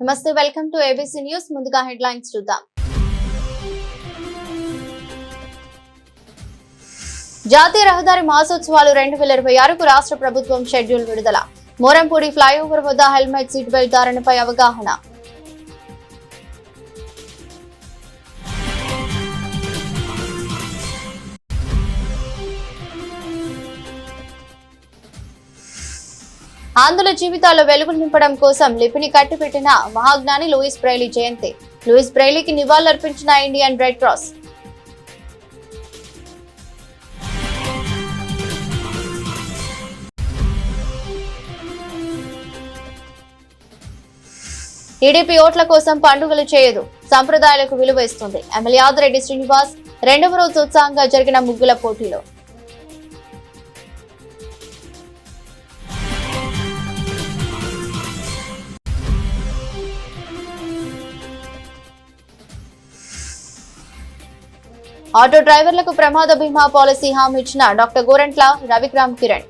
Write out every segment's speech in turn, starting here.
నమస్తే, welcome to ABC news. ముందుగా headlines చూద్దాం. జాతీయ రహదారి మాసోత్సవాలు 2026కు రాష్ట్ర ప్రభుత్వం షెడ్యూల్ విడుదల. మోరంపూడి ఫ్లైఓవర్ వద్ద హెల్మెట్ సీట్ బెల్ట్ ధారణపై అవగాహన. ఆంధ్రుల జీవితాల్లో వెలుగులు నింపడం కోసం లిపిని కట్టిపెట్టిన మహాజ్ఞాని లూయిస్ బ్రెయిలీ జయంతి. లూయిస్ బ్రెయిలీకి నివాళులర్పించిన ఇండియన్ రెడ్ క్రాస్. టీడీపీ ఓట్ల కోసం పండుగలు చేయదు, సంప్రదాయాలకు విలువ ఇస్తుంది. ఎమ్మెల్యే ఆదిరెడ్డి శ్రీనివాస్ రెండవ రోజు ఉత్సాహంగా జరిగిన ముగ్గుల పోటీలో. ఆటో డ్రైవర్లకు ప్రమాద బీమా పాలసీ హామీ ఇచ్చిన డాక్టర్ గోరంట్ల రవిక్రామ్ కిరణ్.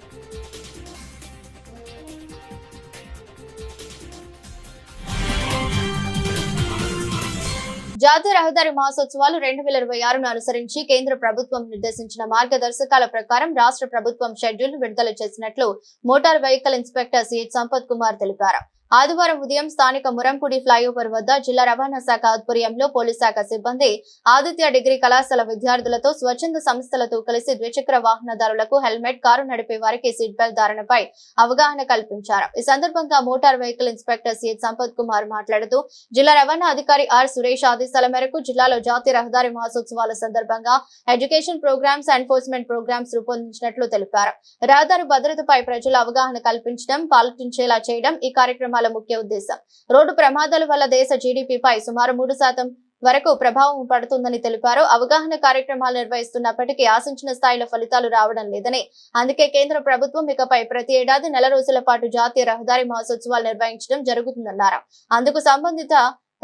జాతీయ రహదారి మాసోత్సవాలు 2026ను అనుసరించి కేంద్ర ప్రభుత్వం నిర్దేశించిన మార్గదర్శకాల ప్రకారం రాష్ట్ర ప్రభుత్వం షెడ్యూల్ విడుదల చేసినట్లు motor vehicle inspector CH Sampath Kumar తెలిపారు. ఆదివారం ఉదయం స్థానిక మురంపూడి ఫ్లైఓవర్ వద్ద జిల్లా రవాణా శాఖ ఆధ్వర్యంలో పోలీస్ శాఖ సిబ్బంది ఆదిత్య డిగ్రీ కళాశాల విద్యార్థులతో స్వచ్ఛంద సంస్థలతో కలిసి ద్విచక్ర వాహనదారులకు హెల్మెట్, కారు నడిపే వారికి సీట్ బెల్ట్ ధారణపై అవగాహన కల్పించారు. ఈ సందర్భంగా motor vehicle inspector CH Sampath Kumar మాట్లాడుతూ జిల్లా రవాణా అధికారి ఆర్ సురేష్ ఆదేశాల మేరకు జిల్లాలో జాతీయ రహదారి మాసోత్సవాల సందర్భంగా ఎడ్యుకేషన్ ప్రోగ్రామ్స్, ఎన్ఫోర్స్మెంట్ ప్రోగ్రామ్స్ రూపొందించినట్లు తెలిపారు. రహదారి భద్రతపై ప్రజల అవగాహన కల్పించడం, పాటించేలా చేయడం ఈ కార్యక్రమం ముఖ్య ఉద్దేశం. రోడ్డు ప్రమాదాల వల్ల దేశ జీడీపీపై సుమారు 3% వరకు ప్రభావం పడుతుందని తెలిపారు. అవగాహన కార్యక్రమాలు నిర్వహిస్తున్నప్పటికీ ఆశించిన స్థాయిలో ఫలితాలు రావడం లేదని, అందుకే కేంద్ర ప్రభుత్వం ఇకపై ప్రతి ఏడాది నెల రోజుల పాటు జాతీయ రహదారి మహోత్సవాలు నిర్వహించడం జరుగుతుందన్నారు. అందుకు సంబంధిత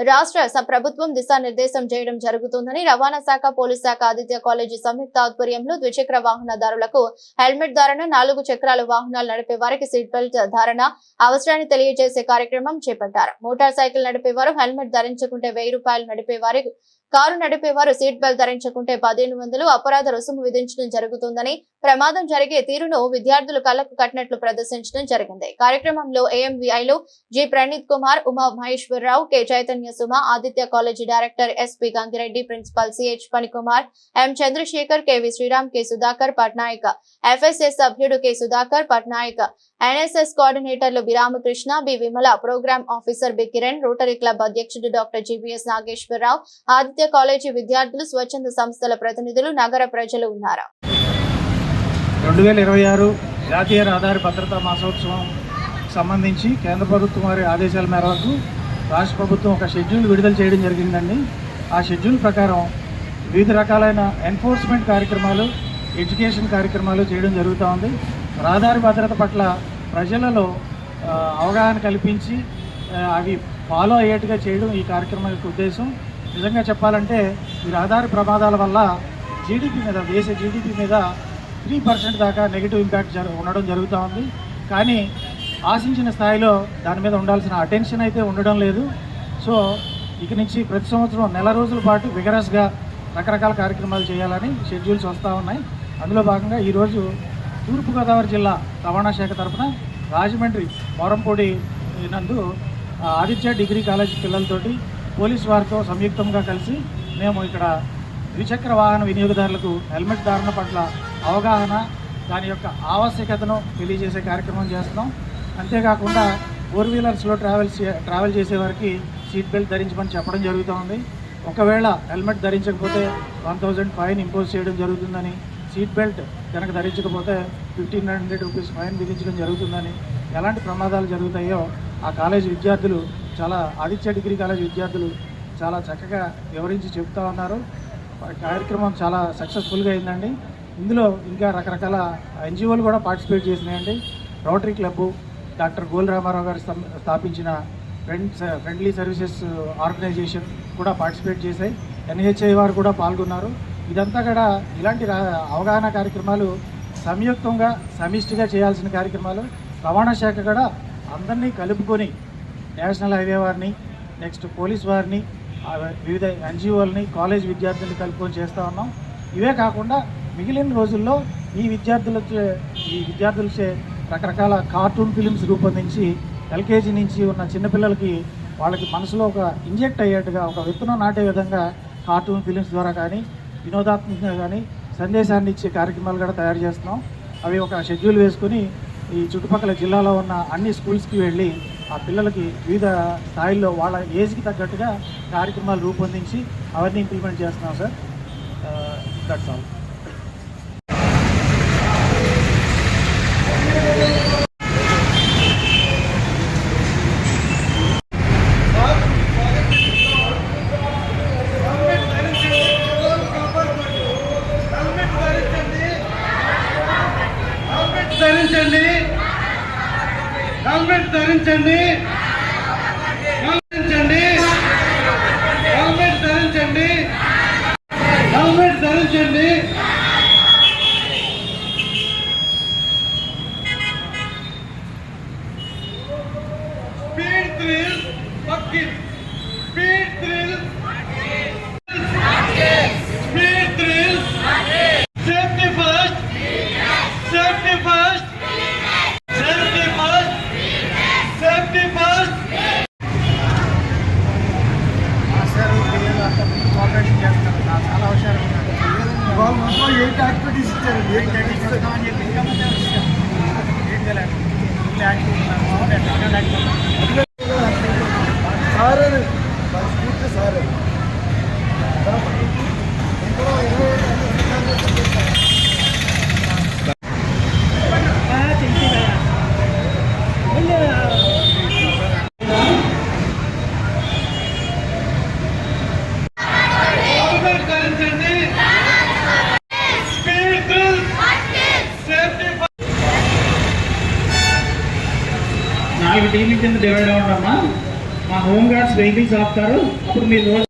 రాష్ట్ర ప్రభుత్వం దిశానిర్దేశం చేయడం జరుగుతుందని రవాణా శాఖ, పోలీస్ శాఖ, ఆదిత్య కాలేజీ సంయుక్త ఆధ్వర్యంలో ద్విచక్ర వాహనదారులకు హెల్మెట్ ధారణ, 4 చక్రాల వాహనాలు నడిపే వారికి సీట్ బెల్ట్ ధారణ అవసరాన్ని తెలియజేసే కార్యక్రమం చేపట్టారు. మోటార్ సైకిల్ నడిపేవారు హెల్మెట్ ధరించకుంటే 1000 రూపాయలు, నడిపేవారి కారు నడిపేవారు సీట్ బెల్ట్ ధరించకుంటే 1500 అపరాధ రుసుము విధించడం జరుగుతుందని, ప్రమాదం జరిగే తీరును విద్యార్థులు కళ్లకు కట్టినట్లు ప్రదర్శించడం జరిగింది. కార్యక్రమంలో ఏఎంవీఐలు G Praneeth Kumar, Uma Maheshwararao, K Chaitanya Suma, Aditya college director SP Gangireddy, principal CH Panikumar, M Chandrasekhar, KV Sriram, K Sudhakar Patnaik, FSS సభ్యుడు కె సుధాకర్ పట్నాయక్, ఎన్ఎస్ఎస్ కోఆర్డినేటర్లు B Ramakrishna, B Vimala, programme officer B Kiran, Rotary Club అధ్యక్షుడు doctor GBS Nageswararao, Aditya college విద్యార్థులు, స్వచ్ఛంద సంస్థల ప్రతినిధులు, నగర ప్రజలు ఉన్నారు. 2026 జాతీయ రహదారి భద్రతా మాసోత్సవం సంబంధించి కేంద్ర ప్రభుత్వం వారి ఆదేశాల మేరకు రాష్ట్ర ప్రభుత్వం ఒక షెడ్యూల్ విడుదల చేయడం జరిగిందండి. ఆ షెడ్యూల్ ప్రకారం వివిధ రకాలైన ఎన్ఫోర్స్మెంట్ కార్యక్రమాలు, ఎడ్యుకేషన్ కార్యక్రమాలు చేయడం జరుగుతూ ఉంది. రహదారి భద్రత పట్ల ప్రజలలో అవగాహన కల్పించి అవి ఫాలో అయ్యేట్టుగా చేయడం ఈ కార్యక్రమం యొక్క ఉద్దేశం. నిజంగా చెప్పాలంటే ఈ రహదారి ప్రమాదాల వల్ల జీడిపి మీద, దేశ జీడిపి మీద 3% దాకా నెగిటివ్ ఇంపాక్ట్ ఉండడం జరుగుతూ ఉంది. కానీ ఆశించిన స్థాయిలో దాని మీద ఉండాల్సిన అటెన్షన్ అయితే ఉండడం లేదు. సో ఇక నుంచి ప్రతి సంవత్సరం నెల రోజుల పాటు విగరస్గా రకరకాల కార్యక్రమాలు చేయాలని షెడ్యూల్స్ వస్తూ ఉన్నాయి. అందులో భాగంగా ఈరోజు తూర్పుగోదావరి జిల్లా రవాణా శాఖ తరఫున రాజమండ్రి మోరంపూడి నందు ఆదిత్య డిగ్రీ కాలేజీ పిల్లలతోటి పోలీసు వారితో సంయుక్తంగా కలిసి మేము ఇక్కడ ద్విచక్ర వాహన వినియోగదారులకు హెల్మెట్ ధారణ పట్ల అవగాహన, దాని యొక్క ఆవశ్యకతను తెలియజేసే కార్యక్రమం చేస్తున్నాం. అంతేకాకుండా 4 వీలర్స్లో ట్రావెల్ చేసే వారికి సీట్ బెల్ట్ ధరించమని చెప్పడం జరుగుతూ ఉంది. ఒకవేళ హెల్మెట్ ధరించకపోతే 1000 ఫైన్ ఇంపోజ్ చేయడం జరుగుతుందని, సీట్ బెల్ట్ కనుక ధరించకపోతే 1500 రూపీస్ ఫైన్ విధించడం జరుగుతుందని, ఎలాంటి ప్రమాదాలు జరుగుతాయో ఆ కాలేజీ విద్యార్థులు, చాలా ఆదిత్య డిగ్రీ కాలేజీ విద్యార్థులు చాలా చక్కగా వివరించి చెప్తూ ఉన్నారు. కార్యక్రమం చాలా సక్సెస్ఫుల్గా అయిందండి. ఇందులో ఇంకా రకరకాల ఎన్జిఓలు కూడా పార్టిసిపేట్ చేసినాయండి. Rotary club, doctor Gol Ramarao garu స్థాపించిన ఫ్రెండ్లీ సర్వీసెస్ ఆర్గనైజేషన్ కూడా పార్టిసిపేట్ చేశాయి. ఎన్హెచ్ఐ వారు కూడా పాల్గొన్నారు. ఇదంతా కూడా ఇలాంటి అవగాహన కార్యక్రమాలు సంయుక్తంగా సమిష్టిగా చేయాల్సిన కార్యక్రమాలు. రవాణా శాఖ కూడా అందరినీ కలుపుకొని నేషనల్ హైవే వారిని, నెక్స్ట్ పోలీస్ వారిని, వివిధ ఎన్జిఓలని, కాలేజ్ విద్యార్థుల్ని కలుపుకొని చేస్తూ ఉన్నాం. ఇవే కాకుండా మిగిలిన రోజుల్లో ఈ విద్యార్థులచే రకరకాల కార్టూన్ ఫిలిమ్స్ రూపొందించి ఎల్కేజీ నుంచి ఉన్న చిన్నపిల్లలకి వాళ్ళకి మనసులో ఒక ఇంజెక్ట్ అయ్యేట్టుగా, ఒక విత్తనం నాటే విధంగా కార్టూన్ ఫిలిమ్స్ ద్వారా కానీ, వినోదాత్మకంగా కానీ సందేశాన్ని ఇచ్చే కార్యక్రమాలు కూడా తయారు చేస్తున్నాం. అవి ఒక షెడ్యూల్ వేసుకొని ఈ చుట్టుపక్కల జిల్లాలో ఉన్న అన్ని స్కూల్స్కి వెళ్ళి ఆ పిల్లలకి వివిధ స్థాయిల్లో వాళ్ళ ఏజ్కి తగ్గట్టుగా కార్యక్రమాలు రూపొందించి అవన్నీ ఇంప్లిమెంట్ చేస్తున్నాం సార్. That's all. హెల్మెట్ ధరించండి, హెల్మెట్ ధరించండి, హెల్మెట్ ధరించండి. Speed thrill bucket, speed thrill, speed thrill, safety first, safety first, safety first, safety first. Master పిల్లలు అంతా కోఆపరేషన్ చేస్తున్నారు. నాకు చాలా అవసరం ఉన్నారు. వాళ్ళు మొత్తం 8 యాక్టివిటీస్ ఇచ్చారు. 8 యాక్టివిటీస్ అని చెప్పి ఇంకా మధ్య యాక్టివ్ ఉన్నారు. సారే పూర్తి సారే నాలుగు టీంల కింద డివైడ్ అవ్వడమ్మా. మా హోమ్ గార్డ్స్ వెహికల్స్ ఆపుతారు. అప్పుడు మీరు రోజు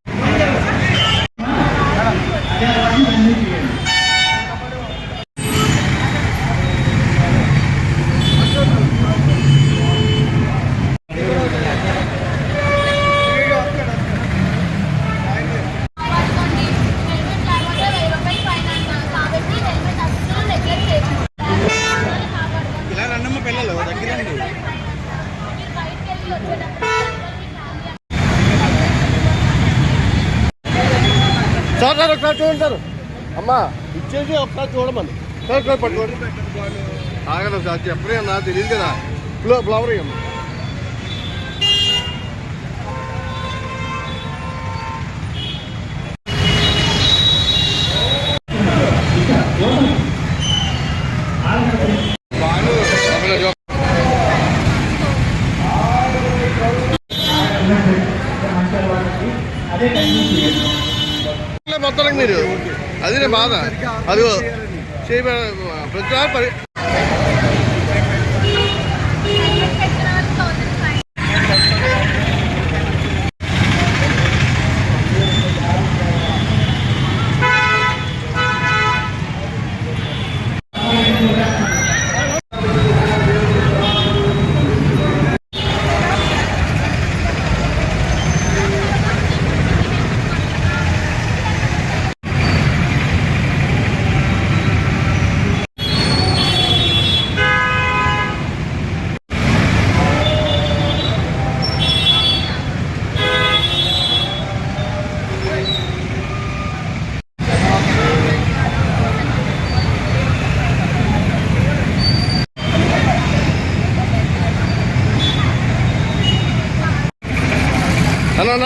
ఇలా రండమ్మ పిల్లలు దగ్గరండి. సార్ సార్ ఒకసారి చూడండి సార్. అమ్మా ఇచ్చేసి ఒకసారి చూడమని సార్. సార్ పట్టుకోండి. ఆగదు సార్, చెప్పరే అన్నా, తెలియదు కదా. ఫ్లవర్ అమ్మా. మొత్తం మీరు అదే బాధ. అది ప్రతి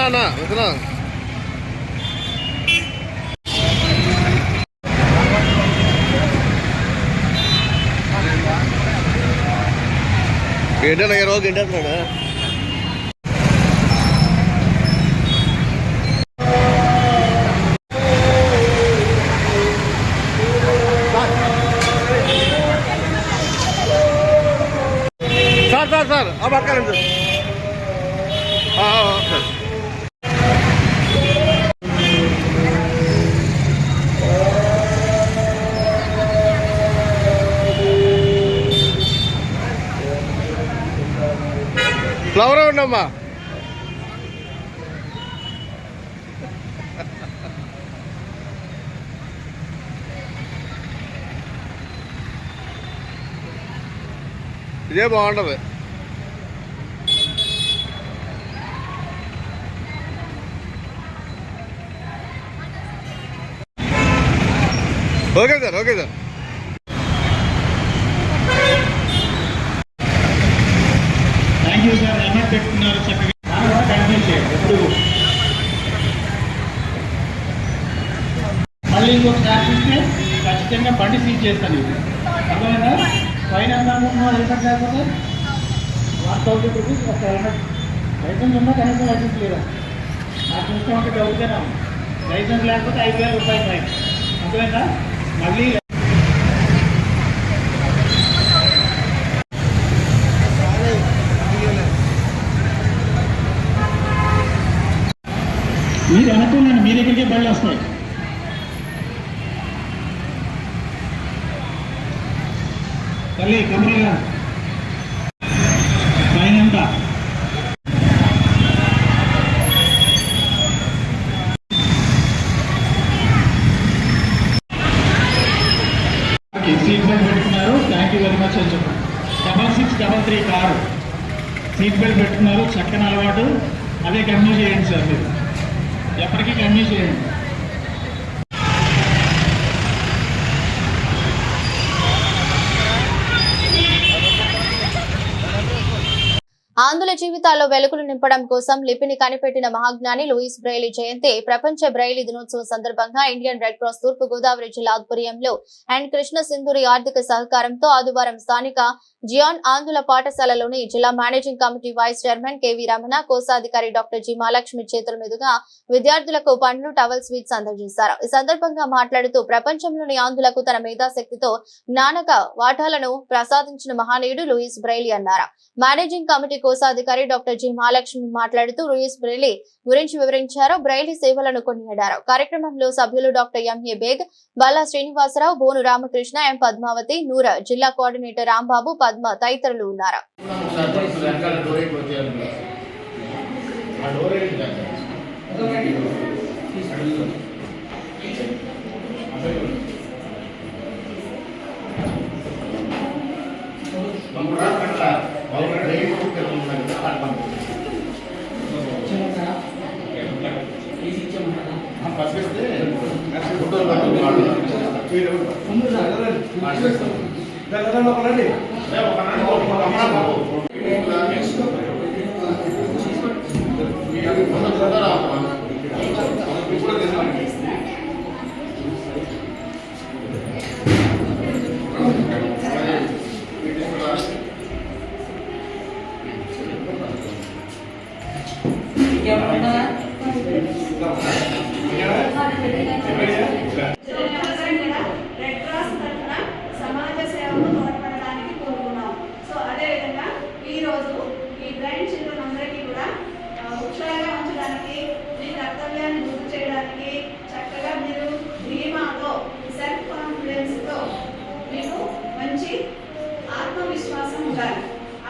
అన్నా వస్తున్నా. ఏంటన్నా ఈ రోజు ఏంటంటున్నాడా? సార్ ఆ పక్కన సార్. ఫ్లవర్ ఉండమ్మా. ఇదే బాగుంటుంది. Okay sir, okay sir. Thank you sir. Effort పెట్టుకున్నారు చక్కగా, కంటిన్యూ చేయండి. ఎప్పుడు మళ్ళీ ఇంకొకసారి చూస్తే ఖచ్చితంగా బండి సీజ్ చేస్తాను. ఇది అర్థమైందా? ఫైన్ ఎంత అనుకుంటున్నారు? హెల్మెట్ లేకపోతే 1000 రూపీస్ ఒక హెల్మెట్. లైసెన్స్ ఉన్నా కనీసం లైసెన్స్ లేదా నాకు చూస్తే ఉంటే డబ్బుతేనా? లైసెన్స్ లేకపోతే 5000 రూపాయలు ఫైన్. అర్థమైందా? మళ్ళీ మీరు అనుకున్నాను మీ దగ్గరికే బళ్ళు వస్తాయి. తల్లి కెమెరా పైన ఎంత? సీట్ బెల్ట్ పెట్టుకున్నారు. థ్యాంక్ యూ వెరీ మచ్ అని చెప్పండి. 6633 కారు సీట్ బెల్ట్ పెట్టుకున్నారు. చక్కని అలవాటు. అదే కంటిన్యూ చేయండి సార్. మీరు ఎప్పటికీ కంటిన్యూ చేయండి. ఆంధ్రుల జీవితాల్లో వెలుగులు నింపడం కోసం లిపిని కనిపెట్టిన మహాజ్ఞాని లూయిస్ బ్రెయిలీ జయంతి ప్రపంచ బ్రెయిలీ దినోత్సవం సందర్భంగా ఇండియన్ రెడ్ క్రాస్ తూర్పు గోదావరి జిల్లా ఆధ్వర్యంలో అండ్ కృష్ణ సింధూరి ఆర్థిక సహకారంతో ఆదివారం స్థానిక జియాన్ ఆంధ్రుల పాఠశాలలోని జిల్లా managing committee vice chairman KV Ramana, కోశాధికారి డాక్టర్ జి మహాలక్ష్మి చేతుల మీదుగా విద్యార్థులకు పండ్లు, టవల్, స్వీట్స్ అందజేశారు. ఈ సందర్భంగా మాట్లాడుతూ ప్రపంచంలోని ఆంధ్రులకు తన మేధాశక్తితో జ్ఞానక వాటాలను ప్రసాదించిన మహానీయుడు లూయిస్ బ్రెయిలీ అన్నారు. మేనేజింగ్ కమిటీ కోశాధికారి డాక్టర్ జి మహాలక్ష్మి మాట్లాడుతూ లూయిస్ బ్రెయిలీ గురించి వివరించారు. బ్రెయిలీ సేవలను కొనియాడారు. కార్యక్రమంలో సభ్యులు డాక్టర్ ఎంఏ బేగ్, బల్లా శ్రీనివాసరావు, బోను రామకృష్ణ, ఎం పద్మావతి, నూర, జిల్లా కోఆర్డినేటర్ రాంబాబు, పద్మ తదితరులు ఉన్నారు.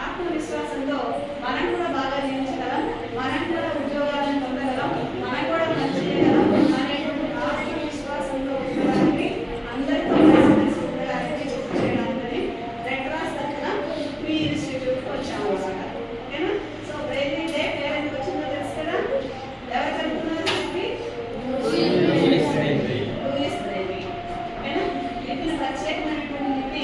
ఆత్మవిశ్వాసంతో మనం కూడా బాగా జీవించగలం, మనం కూడా ఉద్యోగాలను పొందగలం, మనం కూడా మంచి చేయగలం అనేటువంటి ఆత్మవిశ్వాసంతో ఉండడానికి, అందరితో కలిసి ఉండడానికి, గుర్తు చేయడానికి రెడ్ క్రాస్ తరఫున మీ ఇన్స్టిట్యూట్కి వచ్చాము అన్నమాట. ఓకేనా? సో బ్రెయిలీ డే పేరు ఎందుకు వచ్చిందో తెలుసు కదా? ఎవరు జరుపుకున్నారు? Louis Braille. ఓకేనా? లిపిని ప్రత్యేకమైనటువంటి లిపి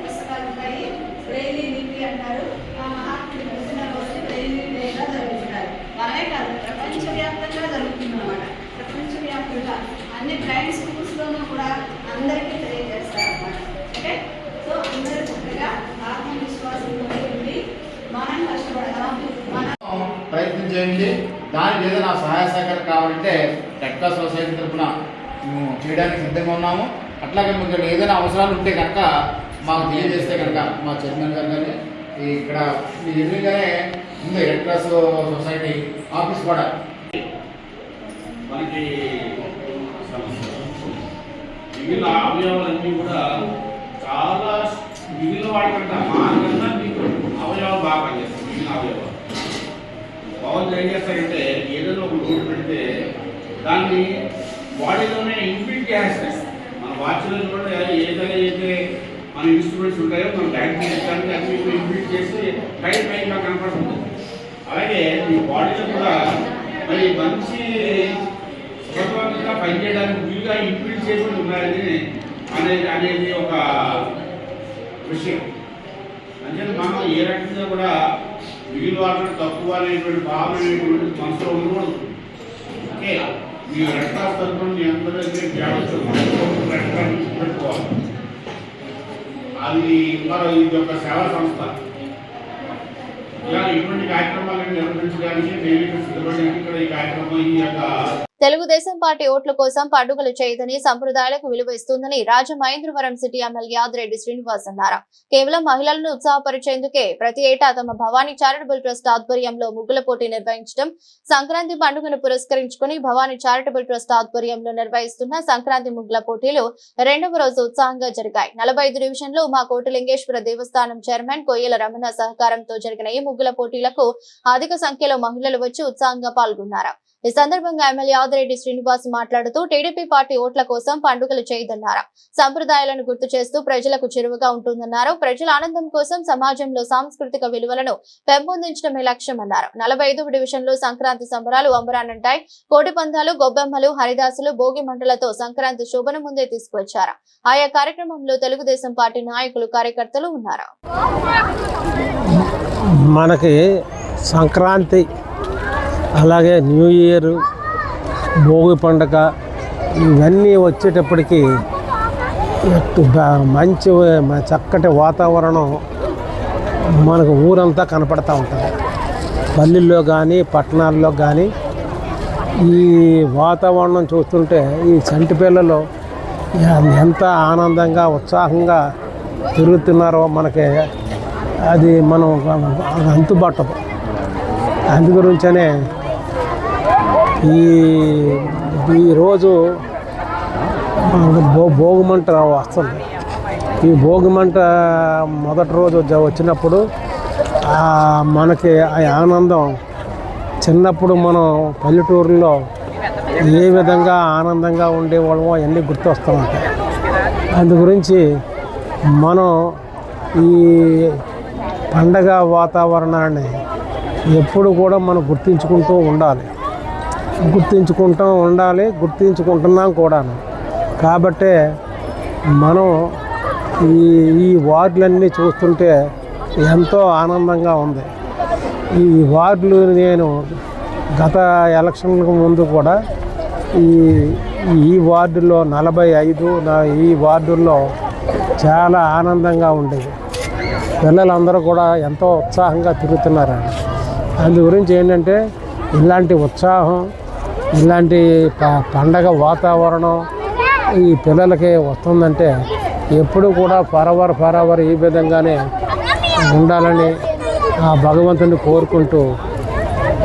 పుస్తకాలు ఉంటాయి. బ్రెయిలీ లిపి అంటారు. ఆ మహాత్ముడి పుట్టినరోజు బ్రెయిలీ డేగా జరుగుతున్నారు. మనమే కాదు, ప్రపంచవ్యాప్తంగా జరుగుతుంది అన్నమాట. ప్రపంచవ్యాప్తంగా అన్ని ప్రైవేట్ స్కూల్స్లోనూ కూడా అందరికీ తెలియజేస్తారు అన్నమాట. ఓకే? సో అందరూ చక్కగా ఆత్మవిశ్వాసంతో ఉండి మనం కష్టపడగలం, మనం ప్రయత్నం చేయండి. దానికి ఏదైనా సహాయ సహకారం కావాలంటే రెడ్ క్రాస్ సొసైటీ తరఫున మేము చేయడానికి సిద్ధంగా ఉన్నాము. అట్లాగే మీకు ఏదైనా అవసరాలు ఉంటే కనుక మాకు తెలియజేస్తే కనుక మా చైర్మన్ గారు కానీ ఇక్కడ మీ ఎదురుగానే ఉంది రెడ్ క్రాస్ సొసైటీ ఆఫీస్ కూడా. మనకి మిగిలిన అవయవాలన్నీ కూడా చాలా మిగిలిన వాటికంటే మాకన్నా మీకు అవయవాలు బాగా పనిచేస్తాయి. మిగిలిన అవయవాలు పవన్ ఏం చేస్తారంటే ఏదైనా ఒక లోటు పెడితే దాన్ని బాడీలోనే ఇన్ఫిట్ చేస్తాయి. మన వాచ్లో కూడా ఏదైతే మన ఇన్స్ట్రుమెంట్స్ ఉంటాయో మనం డాన్స్ చేయడానికి అన్ని ఇంప్లీట్ చేసి టైం టైంగా కనపడుతుంది. అలాగే మీ బాడీలో కూడా మరి మంచి సమర్థవంతంగా పనిచేయడానికి వీలుగా ఇంప్లీట్ చేయకుండా ఉన్నాయని అనేది ఒక విషయం. అంటే మనం ఏ రకంగా కూడా మిగిలిన వాళ్ళని తక్కువ అనేటువంటి భావన అనేటువంటి మనసులో ఉండకూడదు. ఓకే, మీ రెడ్ క్రాస్ తరఫున మీ అందరి దగ్గర పెట్టుకోవాలి. అది మరి ఇది ఒక సేవా సంస్థ. ఇలా ఇటువంటి కార్యక్రమాలను నిర్వహించడానికి నేను ఇక్కడ సిద్ధపడి ఇక్కడ ఈ కార్యక్రమం ఈ యొక్క తెలుగుదేశం పార్టీ ఓట్ల కోసం పండుగలు చేయదని సంప్రదాయాలకు విలువ ఇస్తుందని రాజమహేంద్రవరం సిటీ ఎమ్మెల్యే యాదిరెడ్డి శ్రీనివాస్ అన్నారు. కేవలం మహిళలను ఉత్సాహపరిచేందుకే ప్రతి ఏటా తమ భవానీ చారిటబుల్ ట్రస్ట్ ఆధ్వర్యంలో ముగ్గుల పోటీ నిర్వహించడం, సంక్రాంతి పండుగను పురస్కరించుకుని భవానీ చారిటబుల్ ట్రస్ట్ ఆధ్వర్యంలో నిర్వహిస్తున్న సంక్రాంతి ముగ్గుల పోటీలు 2వ రోజు ఉత్సాహంగా జరిగాయి. 45 డివిజన్లో మా కోటిలింగేశ్వర దేవస్థానం చైర్మన్ కొయ్యల రమణ సహకారంతో జరిగిన ఈ ముగ్గుల పోటీలకు అధిక సంఖ్యలో మహిళలు వచ్చి ఉత్సాహంగా పాల్గొన్నారు. ఈ సందర్భంగా ఎమ్మెల్యే యాదిరెడ్డి శ్రీనివాస్ మాట్లాడుతూ టీడీపీ పార్టీ ఓట్ల కోసం పండుగలు చేయదన్నారు. సంప్రదాయాలను గుర్తు చేస్తూ ప్రజలకు చేరువగా ఉంటుందన్నారు. ప్రజల ఆనందం కోసం సమాజంలో సాంస్కృతిక విలువలను పెంపొందించడమే లక్ష్యమన్నారు. 45వ డివిజన్లో సంక్రాంతి సంబరాలు అంబరానంటాయి. కోటి పందాలు, గొబ్బెమ్మలు, హరిదాసులు, భోగి మంటలతో సంక్రాంతి శోభను ముందే తీసుకువచ్చారు. ఆయా కార్యక్రమంలో తెలుగుదేశం పార్టీ నాయకులు, కార్యకర్తలు ఉన్నారు. మనకి సంక్రాంతి, అలాగే న్యూ ఇయర్, భోగి పండుగ ఇవన్నీ వచ్చేటప్పటికి మంచి చక్కటి వాతావరణం మనకు ఊరంతా కనపడతా ఉంటుంది. పల్లెల్లో కానీ పట్టణాల్లో కానీ ఈ వాతావరణం చూస్తుంటే ఈ చంటి పిల్లలు ఎంత ఆనందంగా ఉత్సాహంగా తిరుగుతున్నారో మనకి అది మనం అంతుబట్టదు. అందు గురించనే ఈరోజు భోగిమంట వస్తుంది. ఈ భోగిమంట మొదటి రోజు వచ్చినప్పుడు మనకి ఆ ఆనందం చిన్నప్పుడు మనం పల్లెటూరులో ఏ విధంగా ఆనందంగా ఉండేవాళ్ళమో అవన్నీ గుర్తొస్తూ ఉంటాయి. అందు గురించి మనం ఈ పండగ వాతావరణాన్ని ఎప్పుడు కూడా మనం గుర్తించుకుంటున్నాం కూడా. కాబట్టి మనం ఈ వార్డులన్నీ చూస్తుంటే ఎంతో ఆనందంగా ఉంది. ఈ వార్డులు నేను గత ఎలక్షన్లకు ముందు కూడా ఈ వార్డుల్లో 45 ఈ వార్డుల్లో చాలా ఆనందంగా ఉండేది. పిల్లలందరూ కూడా ఎంతో ఉత్సాహంగా తిరుగుతున్నారండి. అందు గురించి ఏంటంటే ఇలాంటి ఉత్సాహం, ఇలాంటి పండగ వాతావరణం ఈ పిల్లలకి వస్తుందంటే ఎప్పుడు కూడా ఫరవర్ ఈ విధంగానే ఉండాలని ఆ భగవంతుని కోరుకుంటూ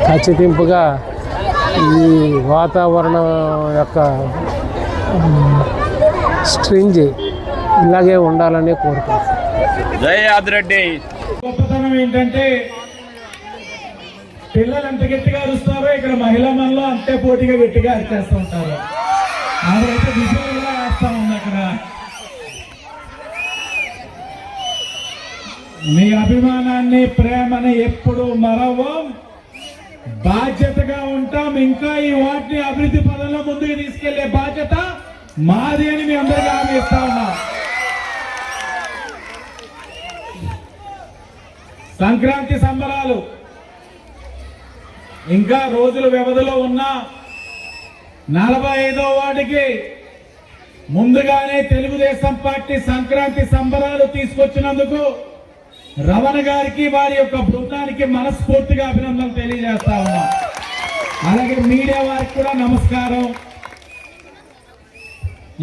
ఖచ్చితంగా ఈ వాతావరణం యొక్క స్ట్రింజ్ ఇలాగే ఉండాలని కోరుకుంటున్నాను. జై యాదిరెడ్డి. గొప్పతనం ఏంటంటే పిల్లలు ఎంత గట్టిగా అరుస్తారో ఇక్కడ మహిళా మనలో అంతే పోటీగా గట్టిగా అరిచేస్తూ ఉంటారు. ఆవిడైతే విజయంగా వేస్తా ఉంది. అక్కడ మీ అభిమానాన్ని, ప్రేమని ఎప్పుడు మరవం, బాధ్యతగా ఉంటాం. ఇంకా ఈ వాటిని అభివృద్ధి పదంలో ముందుకు తీసుకెళ్లే బాధ్యత మాది అని మీ అందరికీ హామీ ఇస్తా ఉన్నా. సంక్రాంతి సంబరాలు ఇంకా రోజుల వ్యవధిలో ఉన్న 45వ వార్డుకి ముందుగానే తెలుగుదేశం పార్టీ సంక్రాంతి సంబరాలు తీసుకొచ్చినందుకు రమణ గారికి, వారి యొక్క బృందానికి మనస్ఫూర్తిగా అభినందనలు తెలియజేస్తా ఉన్నా. అలాగే మీడియా వారికి కూడా నమస్కారం.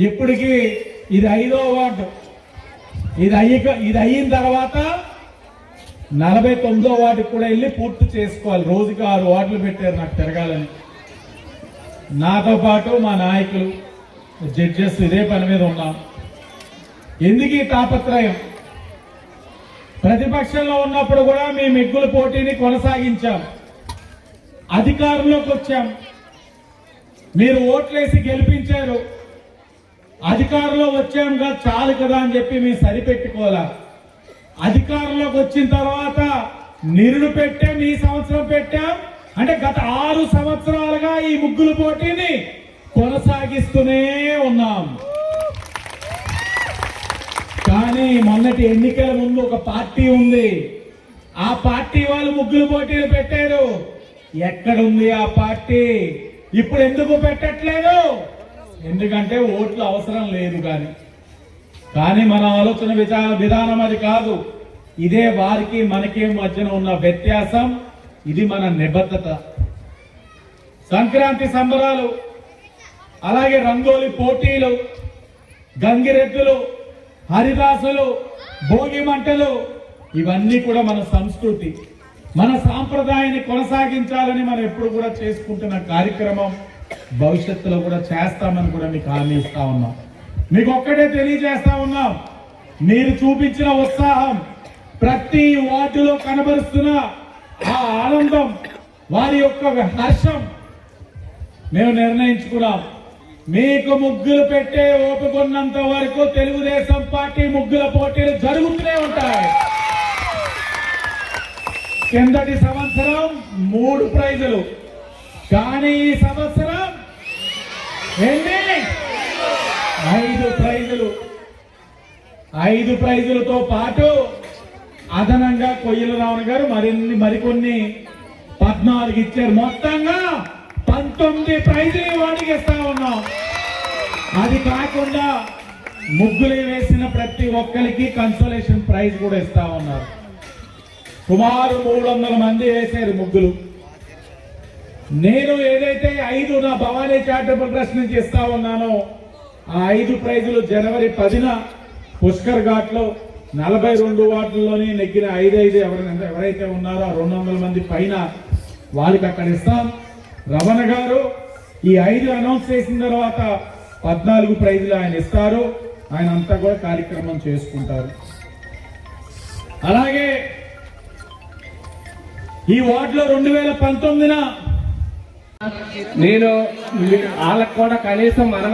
ఇప్పటికి ఇది 5వ వార్డు. ఇది అయిన తర్వాత 49వ వార్డుకి కూడా వెళ్ళి పూర్తి చేసుకోవాలి. రోజుకి 6 వార్డులు పెట్టారు నాకు తిరగాలని. నాతో పాటు మా నాయకులు, జడ్జెస్ ఇదే పని మీద ఉన్నాం. ఎందుకు ఈ తాపత్రయం? ప్రతిపక్షంలో ఉన్నప్పుడు కూడా మేము మిగ్గుల పోటీని కొనసాగించాం. అధికారంలోకి వచ్చాం, మీరు ఓట్లేసి గెలిపించారు. అధికారంలో వచ్చాంగా చాలు కదా అని చెప్పి మేము సరిపెట్టుకోవాలా. అధికారంలోకి వచ్చిన తర్వాత నిరుడు పెట్టాం, ఈ సంవత్సరం పెట్టాం. అంటే గత 6 సంవత్సరాలుగా ఈ ముగ్గుల పోటీని కొనసాగిస్తూనే ఉన్నాం. కానీ మొన్నటి ఎన్నికల ముందు ఒక పార్టీ ఉంది, ఆ పార్టీ వాళ్ళు ముగ్గులు పోటీలు పెట్టారు. ఎక్కడుంది ఆ పార్టీ? ఇప్పుడు ఎందుకు పెట్టట్లేదు? ఎందుకంటే ఓట్లు అవసరం లేదు. కానీ మన ఆలోచన విధానం అది కాదు. ఇదే వారికి మనకి మధ్యన ఉన్న వ్యత్యాసం. ఇది మన నిబద్ధత. సంక్రాంతి సంబరాలు, అలాగే రంగోలి పోటీలు, గంగిరెద్దులు, హరిదాసులు, భోగి మంటలు, ఇవన్నీ కూడా మన సంస్కృతి, మన సాంప్రదాయాన్ని కొనసాగించాలని మనం ఎప్పుడు కూడా చేసుకుంటున్న కార్యక్రమం. భవిష్యత్తులో కూడా చేస్తామని కూడా మీకు హామీ ఇస్తా ఉన్నాం. మీకు ఒక్కటే తెలియజేస్తా ఉన్నాం, మీరు చూపించిన ఉత్సాహం, ప్రతి వార్డులో కనబరుస్తున్న ఆ ఆనందం, వారి యొక్క హర్షం మేము నిర్ణయించుకున్నాం. మీకు ముగ్గులు పెట్టే ఓపికన్నంత వరకు తెలుగుదేశం పార్టీ ముగ్గుల పోటీలు జరుగుతూనే ఉంటాయి. కిందటి సంవత్సరం 3 ప్రైజులు, కానీ ఈ సంవత్సరం ఎన్ని? 5 ప్రైజులు. 5 ప్రైజులతో పాటు అదనంగా కొయ్యల రావణ గారు మరికొన్ని 14 ఇచ్చారు. మొత్తంగా 19 ప్రైజులు వాడికి ఇస్తా ఉన్నాం. అది కాకుండా ముగ్గులు వేసిన ప్రతి ఒక్కరికి కన్సోలేషన్ ప్రైజ్ కూడా ఇస్తా ఉన్నారు. సుమారు 300 మంది వేశారు ముగ్గులు. నేను ఏదైతే 5 నా భవానీ చారిటబుల్ ట్రస్ట్ నుంచి ఇస్తా ఉన్నానో, ఆ 5 ప్రైజులు జనవరి 10న పుష్కర్ ఘాట్ లో 42 వార్డుల్లోని నెగ్గిన 5 ఎవరైతే ఉన్నారో ఆ 200 మంది పైన వాళ్ళకి అక్కడ ఇస్తాం. రమణ గారు ఈ 5 అనౌన్స్ చేసిన తర్వాత 14 ప్రైజులు ఆయన ఇస్తారు. ఆయన అంతా కూడా కార్యక్రమం చేసుకుంటారు. అలాగే ఈ వార్డులో 2019న నేను వాళ్ళకు కూడా కనీసం మన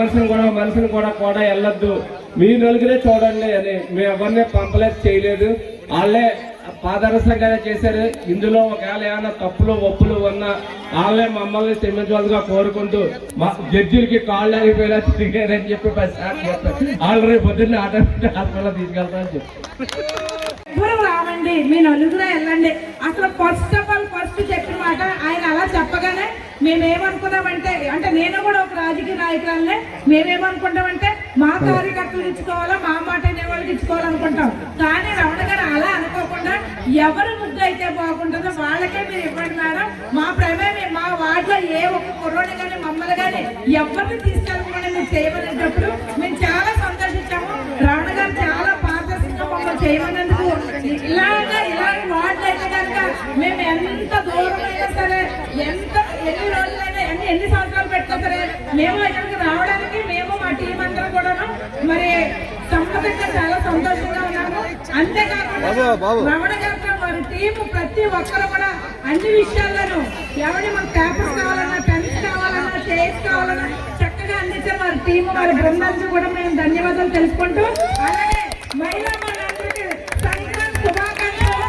మనిషిని కూడా వెళ్ళొద్దు, మీ నలుగురే చూడండి అని మేము ఎవరిని పంపలేదు, చేయలేదు. వాళ్ళే పాదరసంగానే చేశారు. ఇందులో ఒకవేళ ఏమైనా తప్పులు ఒప్పులు ఉన్నా వాళ్ళే మమ్మల్ని క్షమించవలసిగా కోరుకుంటూ మా జడ్జిలకి కాళ్ళు ఆగిపోయేలా తిరిగారని చెప్పి 10 సార్లు చెప్పారు. వాళ్ళు రేపు పొద్దున్నే హాస్పిటల్ తీసుకెళ్తారని చెప్పి రావండి, మీ నలుగురే వెళ్ళండి. అసలు ఫస్ట్ చెప్పిన మాట ఆయన అలా చెప్పగానే మేమేమనుకున్నామంటే, అంటే నేను కూడా ఒక రాజకీయ నాయకురాలనే, మేమేమనుకుంటామంటే మా కార్యకర్తలు ఇచ్చుకోవాలా, మా మాట అనే వాళ్ళకి ఇచ్చుకోవాలనుకుంటాం. కానీ రమణ గారు అలా అనుకోకుండా ఎవరు ముగ్గు అయితే బాగుంటుందో వాళ్ళకే మీరు ఇవ్వండి మేడం, మా ప్రమేయం మా వార్డులో ఏ ఒక్క కుర్రోని కానీ మమ్మల్ని కానీ ఎవరిని తీసుకెళ్ళకుండా మీరు చేయమనేటప్పుడు మేము చాలా సంతోషించాము. రమణ గారు చాలా పారదర్శకంగా మమ్మల్ని చేయమన్నందుకు. ఇలాంటి వార్డులు అయితే కనుక మేము ఎంత దూరమైనా సరే, ఎన్ని రోజులైనా ఎన్ని సంవత్సరాలు పెట్టినా సరే మేము ఇక్కడికి రావడానికి మేము మా టీం అందరం కూడా మరి సంపదంగా చాలా సంతోషంగా ఉన్నాము. అంతేకాకుండా రమణ గారితో వారి టీం ప్రతి ఒక్కరు కూడా అన్ని విషయాల్లోనూ ఎవరి మాకు పేపర్స్ కావాలన్నా, పెన్స్ కావాలన్నా, చైర్స్ కావాలన్నా చక్కగా అందించారు వారి టీం, వారి బృందానికి కూడా మేము ధన్యవాదాలు తెలుసుకుంటూ, అలాగే మహిళా మనందరికీ సంక్రాంతి శుభాకాంక్షలు.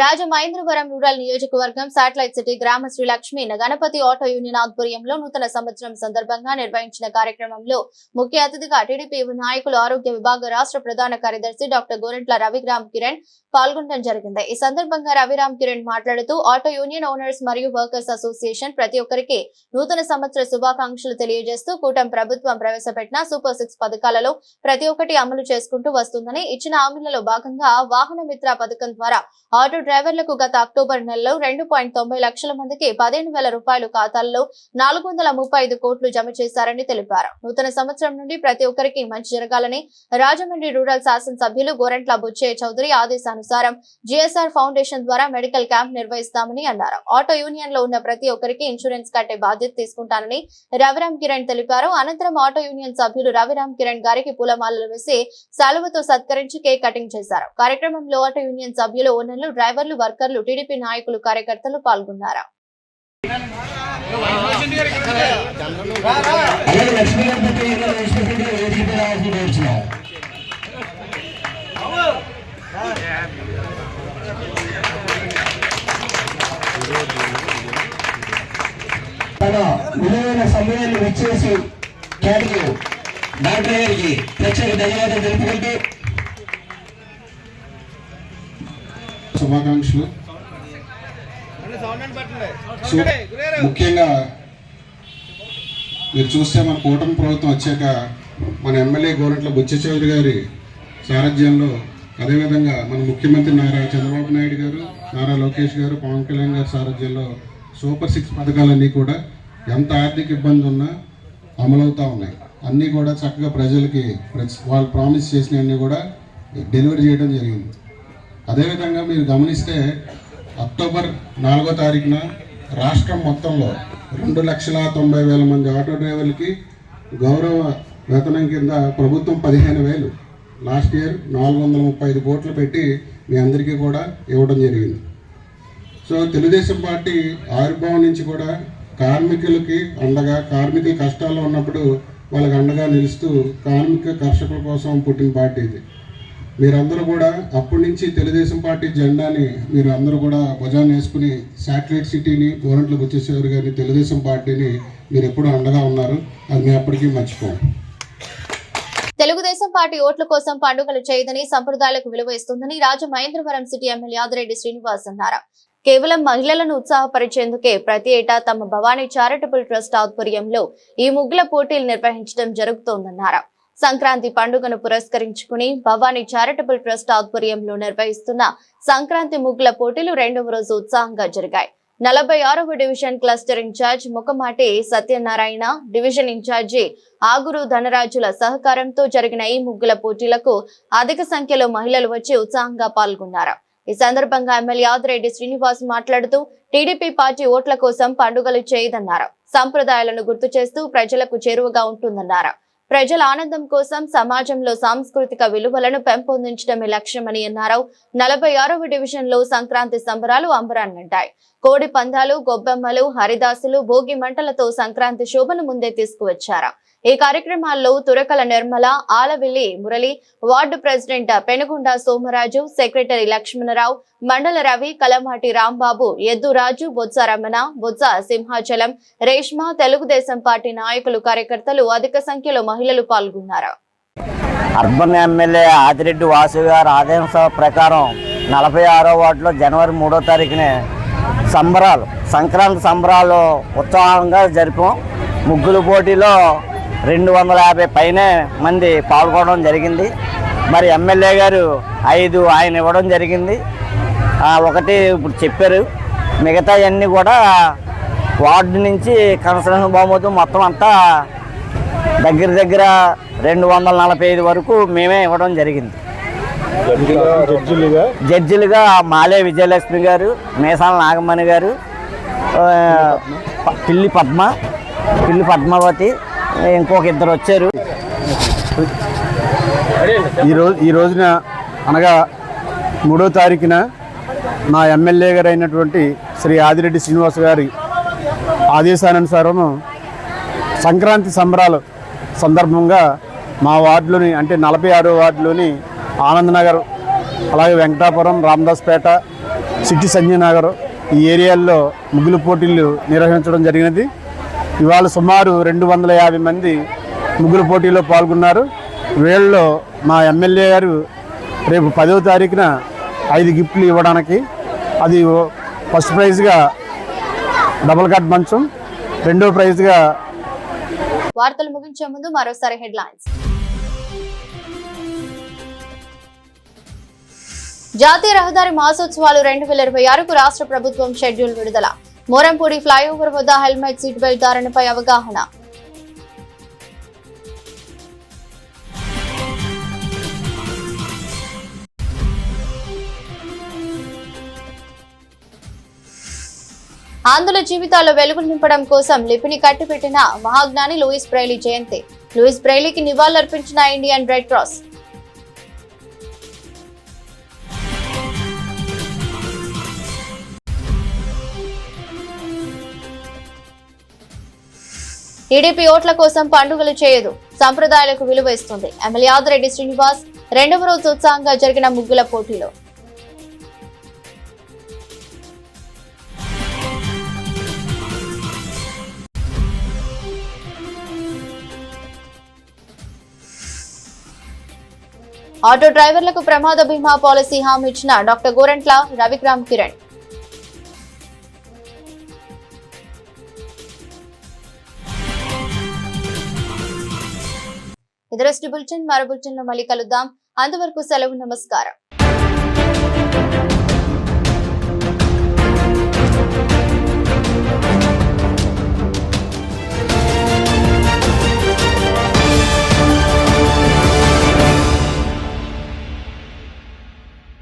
రాజమహేంద్రవరం రూరల్ నియోజకవర్గం శాటిలైట్ సిటీ గ్రామ శ్రీ లక్ష్మీ గణపతి ఆటో యూనియన్ ఆధ్వర్యంలో నూతన సంవత్సరం సందర్భంగా నిర్వహించిన కార్యక్రమంలో ముఖ్య అతిథిగా టీడీపీ నాయకులు, ఆరోగ్య విభాగ రాష్ట్ర ప్రధాన కార్యదర్శి డాక్టర్ గోరెంట్ల రవిరామ్ కిరణ్ పాల్గొనడం జరిగింది. ఈ సందర్భంగా రవిరామ్ కిరణ్ మాట్లాడుతూ ఆటో యూనియన్ ఓనర్స్ మరియు వర్కర్స్ అసోసియేషన్ ప్రతి ఒక్కరికి నూతన సంవత్సర శుభాకాంక్షలు తెలియజేస్తూ కూటమి ప్రభుత్వం ప్రవేశపెట్టిన సూపర్ 6 పథకాలలో ప్రతి ఒక్కటి అమలు చేసుకుంటూ వస్తుందని, ఇచ్చిన హామీలలో భాగంగా వాహన మిత్ర పథకం ద్వారా ఆటో డ్రైవర్లకు గత అక్టోబర్ నెలలో 2.90 లక్షల మందికి 15,000 రూపాయలు ఖాతాల్లో 435 కోట్లు జమ చేశారని తెలిపారు. నూతన సంవత్సరం నుండి ప్రతి ఒక్కరికి మంచి జరగాలని రాజమండ్రి రూరల్ శాసనసభ్యులు గోరెంట్ల బుచ్చయ్య చౌదరి ఆదేశానుసారం జిఎస్ఆర్ ఫౌండేషన్ ద్వారా మెడికల్ క్యాంప్ నిర్వహిస్తామని అన్నారు. ఆటో యూనియన్ లో ఉన్న ప్రతి ఒక్కరికి ఇన్సూరెన్స్ కట్టే బాధ్యత తీసుకుంటానని రవిరామ్ కిరణ్ తెలిపారు. అనంతరం ఆటో యూనియన్ సభ్యులు రవిరామ్ కిరణ్ గారికి పూలమాలలు వేసి శాలువతో సత్కరించి కేక్ కటింగ్ చేశారు. కార్యక్రమంలో ఆటో యూనియన్ సభ్యులు, ఓనర్లు, డ్రైవర్లు, వర్కర్లు, టీడీపీ నాయకులు, కార్యకర్తలు పాల్గొన్నారు. తన విలువైన సమయాన్ని విచ్చేసి కేటగిరీ డాక్టర్ గారికి ప్రత్యేక ధన్యవాదాలు తెలుపుకుంటూ శుభాకాంక్షలు. ముఖ్యంగా మీరు చూస్తే మన కూటమి ప్రభుత్వం వచ్చాక మన ఎమ్మెల్యే గోరంట్ల బుచ్చ చౌదరి గారి సారథ్యంలో, అదేవిధంగా మన ముఖ్యమంత్రి నారా చంద్రబాబు నాయుడు గారు, నారా లోకేష్ గారు, పవన్ కళ్యాణ్ గారి సారథ్యంలో సూపర్ 6 పథకాలన్నీ కూడా ఎంత ఆర్థిక ఇబ్బంది ఉన్నా అమలవుతూ ఉన్నాయి. అన్నీ కూడా చక్కగా ప్రజలకి వాళ్ళు ప్రామిస్ చేసినవన్నీ కూడా డెలివరీ చేయడం జరిగింది. అదేవిధంగా మీరు గమనిస్తే అక్టోబర్ 4వ తారీఖున రాష్ట్రం మొత్తంలో 2,90,000 మంది ఆటో డ్రైవర్లకి గౌరవ వేతనం కింద ప్రభుత్వం 15,000 లాస్ట్ ఇయర్ 435 కోట్లు పెట్టి మీ అందరికీ కూడా ఇవ్వడం జరిగింది. సో తెలుగుదేశం పార్టీ ఆవిర్భావం నుంచి కూడా కార్మికులకి అండగా, కార్మికులు కష్టాల్లో ఉన్నప్పుడు వాళ్ళకి అండగా నిలుస్తూ కార్మిక కర్షకుల కోసం పుట్టిన పార్టీ ఇది. మీరందరూ కూడా అప్పటి నుంచి తెలుగుదేశం పార్టీ జెండాని మీరు అందరూ కూడా భుజాన్ని వేసుకుని శాటిలైట్ సిటీని, గోరంట్ల బుచ్చేశ్వరి గారిని, తెలుగుదేశం పార్టీని మీరు ఎప్పుడూ అండగా ఉన్నారు. అది మేము ఎప్పటికీ మర్చిపోం. తెలుగుదేశం పార్టీ ఓట్ల కోసం పండుగలు చేయదని, సంప్రదాయాలకు విలువ ఇస్తుందని రాజమహేంద్రవరం సిటీ ఎమ్మెల్యే ఆదిరెడ్డి శ్రీనివాస్ అన్నారు. కేవలం మహిళలను ఉత్సాహపరిచేందుకే ప్రతి ఏటా తమ భవానీ చారిటబుల్ ట్రస్ట్ ఆధ్వర్యంలో ఈ ముగ్గుల పోటీలు నిర్వహించడం జరుగుతోందన్నారు. సంక్రాంతి పండుగను పురస్కరించుకుని భవానీ చారిటబుల్ ట్రస్ట్ ఆధ్వర్యంలో నిర్వహిస్తున్న సంక్రాంతి ముగ్గుల పోటీలు 2వ రోజు ఉత్సాహంగా జరిగాయి. 46వ division cluster incharge Mukhamati Satyanarayana, division incharge Aguru ధనరాజుల సహకారంతో జరిగిన ఈ ముగ్గుల పోటీలకు అధిక సంఖ్యలో మహిళలు వచ్చి ఉత్సాహంగా పాల్గొన్నారు. ఈ సందర్భంగా ఎమ్మెల్యే ఆదిరెడ్డి శ్రీనివాస్ మాట్లాడుతూ టీడీపీ పార్టీ ఓట్ల కోసం పండుగలు చేయదన్నారు. సంప్రదాయాలను గుర్తు చేస్తూ ప్రజలకు చేరువగా ఉంటుందన్నారు. ప్రజల ఆనందం కోసం సమాజంలో సాంస్కృతిక విలువలను పెంపొందించడమే లక్ష్యమని అన్నారు. 46వ డివిజన్ లో సంక్రాంతి సంబరాలు అంబరాన్నంటాయి. కోడి పందాలు, గొబ్బెమ్మలు, హరిదాసులు, భోగి మంటలతో సంక్రాంతి శోభను ముందే తీసుకువచ్చారు. ఈ కార్యక్రమాల్లో Turakala Nirmala, Alavilli Murali, ward president Penugonda Somaraju, secretary Lakshmanarao, Mandala Ravi, Kalamati Rambabu, Edduraju, Botsa Ramana, Botsa Simhachalam, Reshma, Telugudesam party నాయకులు, కార్యకర్తలు, అధిక సంఖ్యలో మహిళలు పాల్గొన్నారు. అర్బన్ ఎమ్మెల్యే ఆదిరెడ్డి వాసు గారి ఆదేశం ప్రకారం 46వ వార్డులో జనవరి 3వ తారీఖునే సంక్రాంతి సంబరాలు ఉత్సాహంగా జరిపాం. ముగ్గుల పోటీలో 250 పైనే మంది పాల్గొనడం జరిగింది. మరి ఎమ్మెల్యే గారు 5 ఆయన ఇవ్వడం జరిగింది. ఒకటి ఇప్పుడు చెప్పారు, మిగతా అన్నీ కూడా వార్డు నుంచి కన్స్ట్రక్షన్ బహుమతి మొత్తం అంతా దగ్గర 245 వరకు మేమే ఇవ్వడం జరిగింది. జడ్జిలుగా మాలే విజయలక్ష్మి గారు, మేసాల నాగమణి గారు, పిల్లి పద్మావతి, ఇంకొక 2 వచ్చారు. ఈ రోజున అనగా 3వ తారీఖున మా ఎమ్మెల్యే గారు అయినటువంటి శ్రీ ఆదిరెడ్డి శ్రీనివాస్ గారి ఆదేశానుసారం సంక్రాంతి సంబరాల సందర్భంగా మా వార్డులోని, అంటే 46వ వార్డులోని ఆనందనగర్, అలాగే వెంకటాపురం, రామదాస్పేట, సిటీ సంజయనగర్ ఈ ఏరియాల్లో ముగ్గుల పోటీలు నిర్వహించడం జరిగినది. ఇవాళ సుమారు 250 మంది ముగ్గుల పోటీలో పాల్గొన్నారు. వీళ్ళలో మా ఎమ్మెల్యే గారు రేపు 10వ తారీఖున 5 గిఫ్ట్లు ఇవ్వడానికి, అది ఫస్ట్ ప్రైజ్గా డబుల్ కట్ మంచం, 2వ ప్రైజ్గా. వార్తలు ముగించే ముందు మరోసారి హెడ్లైన్స్. జాతీయ రహదారి మాసోత్సవాలు 2026కు రాష్ట్ర ప్రభుత్వం షెడ్యూల్ విడుదల. మోరంపూడి ఫ్లైఓవర్ వద్ద హెల్మెట్, సీట్ బెల్ట్ ధారణపై అవగాహన. ఆంధ్రుల జీవితాల్లో వెలుగులు నింపడం కోసం లిపిని కట్టిపెట్టిన మహాజ్ఞాని లూయిస్ బ్రెయిలీ జయంతి. లూయిస్ బ్రెయిలీకి నివాళులర్పించిన ఇండియన్ రెడ్ క్రాస్. టీడీపీ ఓట్ల కోసం పండుగలు చేయదు, సంప్రదాయాలకు విలువ ఇస్తుంది. ఎమ్మెల్యే ఆదిరెడ్డి శ్రీనివాస్ రెండవ రోజు ఉత్సాహంగా జరిగిన ముగ్గుల పోటీలో. ఆటో డ్రైవర్లకు ప్రమాద బీమా పాలసీ హామీ ఇచ్చిన డాక్టర్ గోరంట్ల రవిక్రామ్ కిరణ్. ఇది బులెటిన్. మరో బులెటిన్ లో మళ్ళీ కలుద్దాం. అంతవరకు సెలవు. నమస్కారం.